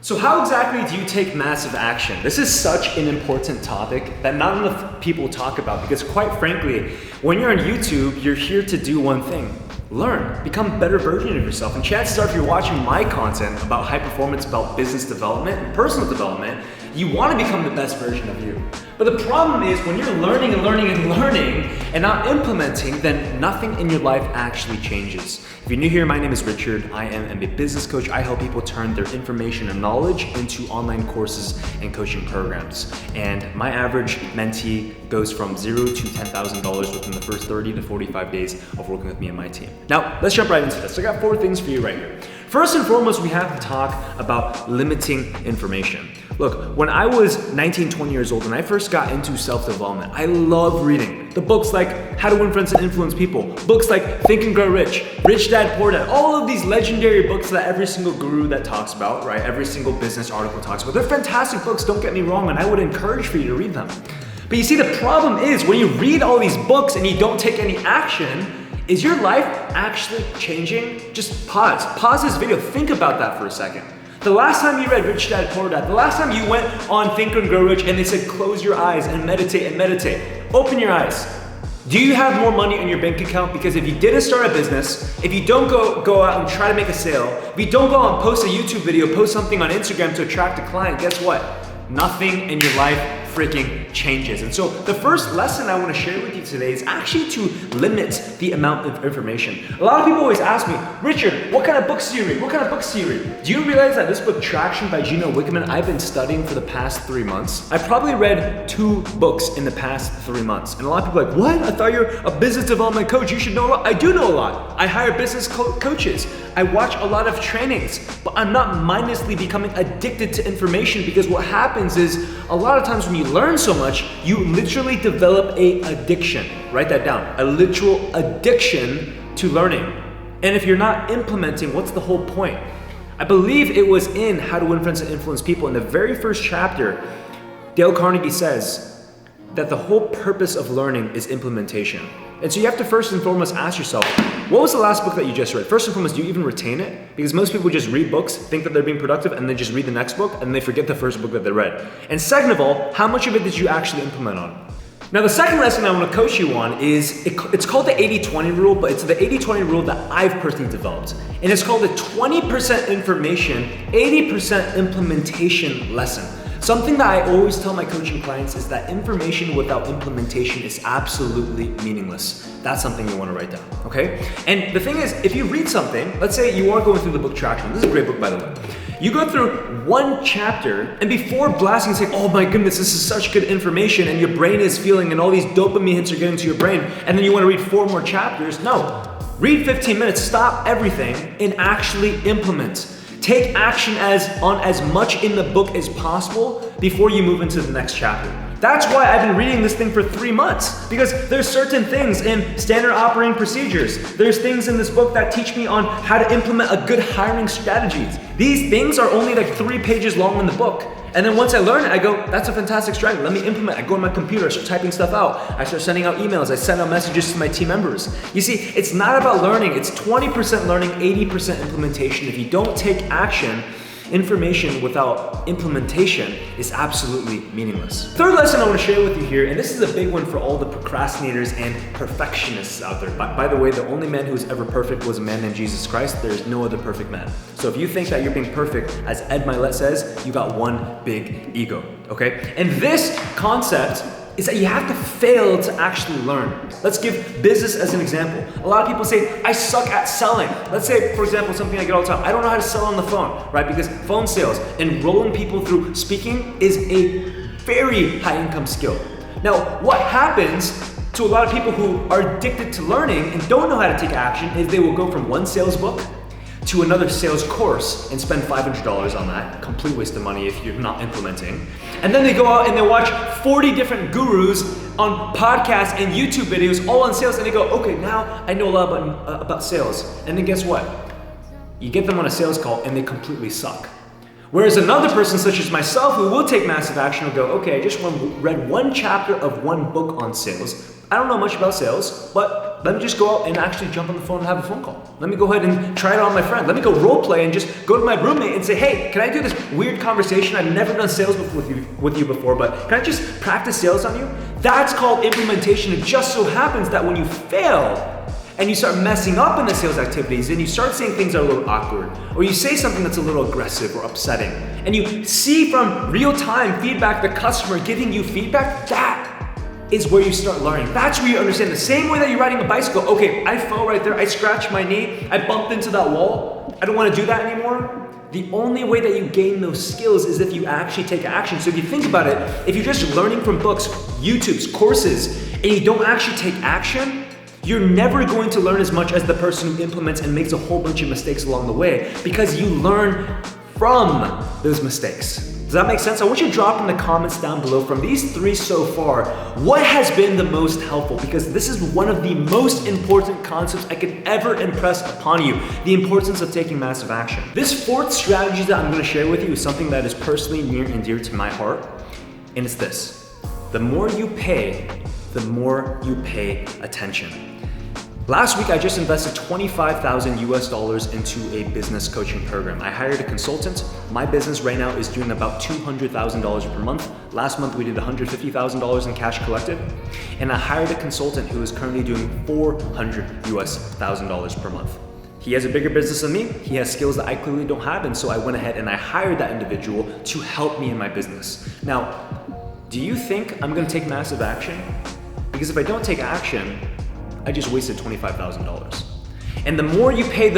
So how exactly do you take massive action? This is such an important topic that not enough people talk about because quite frankly, when you're on YouTube, you're here to do one thing. Learn, become a better version of yourself. And chances are if you're watching my content about high performance, about business development and personal development, you want to become the best version of you. But the problem is when you're learning and not implementing, then nothing in your life actually changes. If you're new here, my name is Richard. I am a business coach. I help people turn their information and knowledge into online courses and coaching programs. And my average mentee goes from $0 to $10,000 within the first 30 to 45 days of working with me and my team. Now, let's jump right into this. I got 4 things for you right here. First and foremost, we have to talk about limiting information. Look, when I was 19, 20 years old and I first got into self-development, I loved reading. The books like How to Win Friends and Influence People, books like Think and Grow Rich, Rich Dad Poor Dad, all of these legendary books that every single guru that talks about, right? Every single business article talks about. They're fantastic books, don't get me wrong, and I would encourage for you to read them. But you see, the problem is when you read all these books and you don't take any action, is your life actually changing? Just pause this video, think about that for a second. The last time you read Rich Dad Poor Dad, the last time you went on Think and Grow Rich and they said close your eyes and meditate, open your eyes. Do you have more money in your bank account? Because if you didn't start a business, if you don't go out and try to make a sale, if you don't go out and post a YouTube video, post something on Instagram to attract a client, guess what? Nothing in your life freaking changes. And so the first lesson I want to share with you today is actually to limit the amount of information. A lot of people always ask me, Richard, what kind of books do you read? What kind of books do you read? Do you realize that this book, Traction by Gino Wickman, I've been studying for the past 3 months? I probably read 2 books in the past 3 months. And a lot of people are like, what? I thought you're a business development coach. You should know a lot. I do know a lot. I hire business coaches. I watch a lot of trainings, but I'm not mindlessly becoming addicted to information because what happens is a lot of times when you learn so much, you literally develop a addiction. Write that down. A literal addiction to learning. And if you're not implementing, what's the whole point? I believe it was in How to Win Friends and Influence People in the very first chapter, Dale Carnegie says that the whole purpose of learning is implementation. And so you have to first and foremost ask yourself, what was the last book that you just read? First and foremost, do you even retain it? Because most people just read books, think that they're being productive, and then just read the next book, and they forget the first book that they read. And second of all, how much of it did you actually implement on? Now the second lesson I want to coach you on is, it's called the 80-20 rule, but it's the 80-20 rule that I've personally developed. And it's called the 20% information, 80% implementation lesson. Something that I always tell my coaching clients is that information without implementation is absolutely meaningless. That's something you want to write down, okay? And the thing is, if you read something, let's say you are going through the book Traction. This is a great book, by the way. You go through one chapter, and before blasting and saying, oh my goodness, this is such good information, and your brain is feeling, and all these dopamine hits are getting to your brain, and then you want to read 4 more chapters, no. Read 15 minutes, stop everything, and actually implement. Take action on as much in the book as possible before you move into the next chapter. That's why I've been reading this thing for 3 months, because there's certain things in standard operating procedures. There's things in this book that teach me on how to implement a good hiring strategies. These things are only like 3 pages long in the book. And then once I learn it, I go, that's a fantastic strategy. Let me implement. I go on my computer, I start typing stuff out. I start sending out emails. I send out messages to my team members. You see, it's not about learning. It's 20% learning, 80% implementation. If you don't take action, information without implementation is absolutely meaningless. Third lesson I want to share with you here, and this is a big one for all the procrastinators and perfectionists out there. By the way, the only man who was ever perfect was a man named Jesus Christ. There is no other perfect man. So if you think that you're being perfect, as Ed Milet says, you got one big ego, okay? And this concept is that you have to fail to actually learn. Let's give business as an example. A lot of people say, I suck at selling. Let's say, for example, something I get all the time. I don't know how to sell on the phone, right? Because phone sales, enrolling people through speaking is a very high income skill. Now, what happens to a lot of people who are addicted to learning and don't know how to take action is they will go from one sales book to another sales course and spend $500 on that. Complete waste of money if you're not implementing. And then they go out and they watch 40 different gurus on podcasts and YouTube videos all on sales, and they go, okay, now I know a lot about sales. And then guess what? You get them on a sales call and they completely suck. Whereas another person such as myself who will take massive action will go, okay, I just read 1 chapter of 1 book on sales. I don't know much about sales, but Let me just go out and actually jump on the phone and have a phone call. Let me go ahead and try it on my friend. Let me go role play and just go to my roommate and say, hey, can I do this weird conversation? I've never done sales with you before, but can I just practice sales on you? That's called implementation. It just so happens that when you fail, and you start messing up in the sales activities, and you start saying things that are a little awkward, or you say something that's a little aggressive or upsetting, and you see from real-time feedback the customer giving you feedback, that is where you start learning. That's where you understand. The same way that you're riding a bicycle, okay, I fell right there, I scratched my knee, I bumped into that wall, I don't wanna do that anymore. The only way that you gain those skills is if you actually take action. So if you think about it, if you're just learning from books, YouTube's, courses, and you don't actually take action, you're never going to learn as much as the person who implements and makes a whole bunch of mistakes along the way, because you learn from those mistakes. Does that make sense? I want you to drop in the comments down below from these 3 so far, what has been the most helpful? Because this is one of the most important concepts I could ever impress upon you, the importance of taking massive action. This 4th strategy that I'm gonna share with you is something that is personally near and dear to my heart, and it's this. The more you pay, the more you pay attention. Last week, I just invested $25,000 into a business coaching program. I hired a consultant. My business right now is doing about $200,000 per month. Last month, we did $150,000 in cash collected. And I hired a consultant who is currently doing $400,000 per month. He has a bigger business than me. He has skills that I clearly don't have. And so I went ahead and I hired that individual to help me in my business. Now, do you think I'm gonna take massive action? Because if I don't take action, I just wasted $25,000. And the more you pay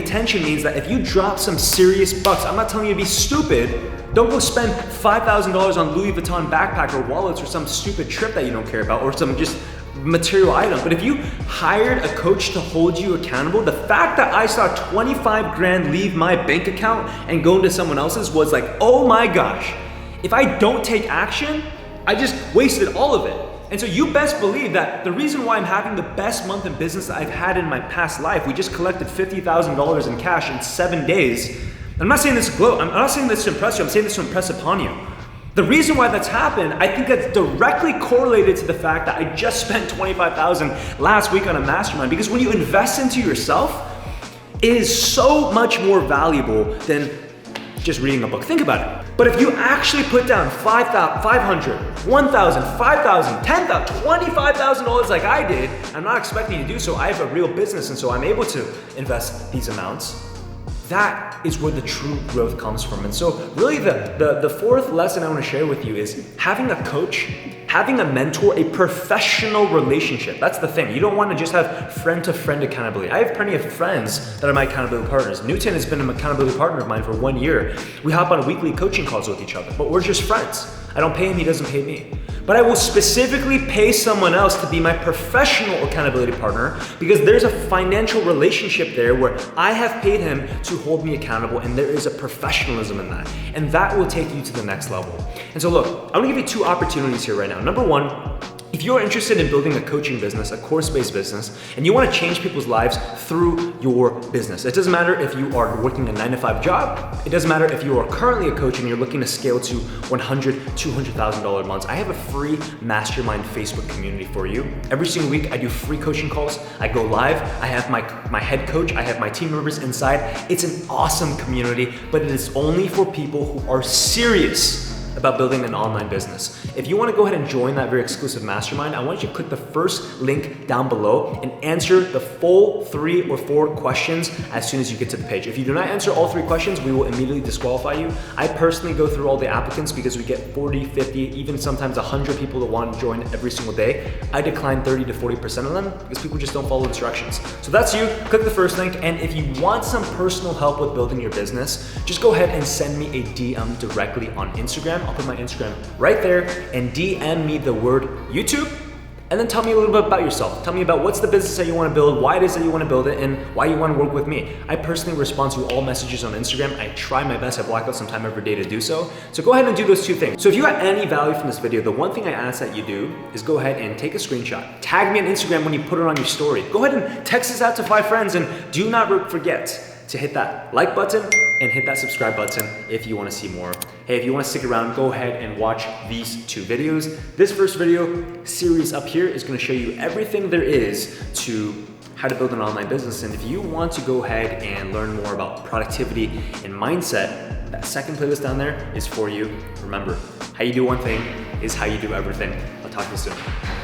attention means that if you drop some serious bucks, I'm not telling you to be stupid, don't go spend $5,000 on Louis Vuitton backpack or wallets or some stupid trip that you don't care about or some just material item. But if you hired a coach to hold you accountable, the fact that I saw 25 grand leave my bank account and go into someone else's was like, oh my gosh, if I don't take action, I just wasted all of it. And so you best believe that the reason why I'm having the best month in business that I've had in my past life, we just collected $50,000 in cash in 7 days. I'm not saying this to gloat, I'm not saying this to impress you, I'm saying this to impress upon you. The reason why that's happened, I think that's directly correlated to the fact that I just spent $25,000 last week on a mastermind, because when you invest into yourself, it is so much more valuable than just reading a book. Think about it. But if you actually put down $500, $1,000, $5,000, $10,000, $25,000 like I did, I'm not expecting you to do so. I have a real business, and so I'm able to invest these amounts. That is where the true growth comes from. And so really the 4th lesson I want to share with you is having a coach, having a mentor, a professional relationship. That's the thing. You don't want to just have friend-to-friend accountability. I have plenty of friends that are my accountability partners. Newton has been an accountability partner of mine for 1 year. We hop on weekly coaching calls with each other, but we're just friends. I don't pay him, he doesn't pay me. But I will specifically pay someone else to be my professional accountability partner, because there's a financial relationship there where I have paid him to hold me accountable, and there is a professionalism in that. And that will take you to the next level. And so look, I'm gonna give you 2 opportunities here right now. Number 1, if you're interested in building a coaching business, a course-based business, and you want to change people's lives through your business, it doesn't matter if you are working a 9-to-5 job, it doesn't matter if you are currently a coach and you're looking to scale to $100,000, $200,000 months, I have a free mastermind Facebook community for you. Every single week I do free coaching calls, I go live, I have my head coach, I have my team members inside. It's an awesome community, but it is only for people who are serious about building an online business. If you want to go ahead and join that very exclusive mastermind, I want you to click the first link down below and answer the full 3 or 4 questions as soon as you get to the page. If you do not answer all 3 questions, we will immediately disqualify you. I personally go through all the applicants because we get 40, 50, even sometimes 100 people that want to join every single day. I decline 30 to 40% of them because people just don't follow instructions. So that's you. Click the first link, and if you want some personal help with building your business, just go ahead and send me a DM directly on Instagram. I'll put my Instagram right there, and DM me the word YouTube, and then tell me a little bit about yourself. Tell me about what's the business that you want to build, why it is that you want to build it, and why you want to work with me. I personally respond to all messages on Instagram. I try my best. I block out some time every day to do so. So go ahead and do those 2 things. So if you got any value from this video, the one thing I ask that you do is go ahead and take a screenshot. Tag me on Instagram when you put it on your story. Go ahead and text this out to 5 friends, and do not forget to hit that like button and hit that subscribe button if you want to see more. Hey, if you want to stick around, go ahead and watch these 2 videos. This first video series up here is going to show you everything there is to how to build an online business. And if you want to go ahead and learn more about productivity and mindset, that second playlist down there is for you. Remember, how you do one thing is how you do everything. I'll talk to you soon.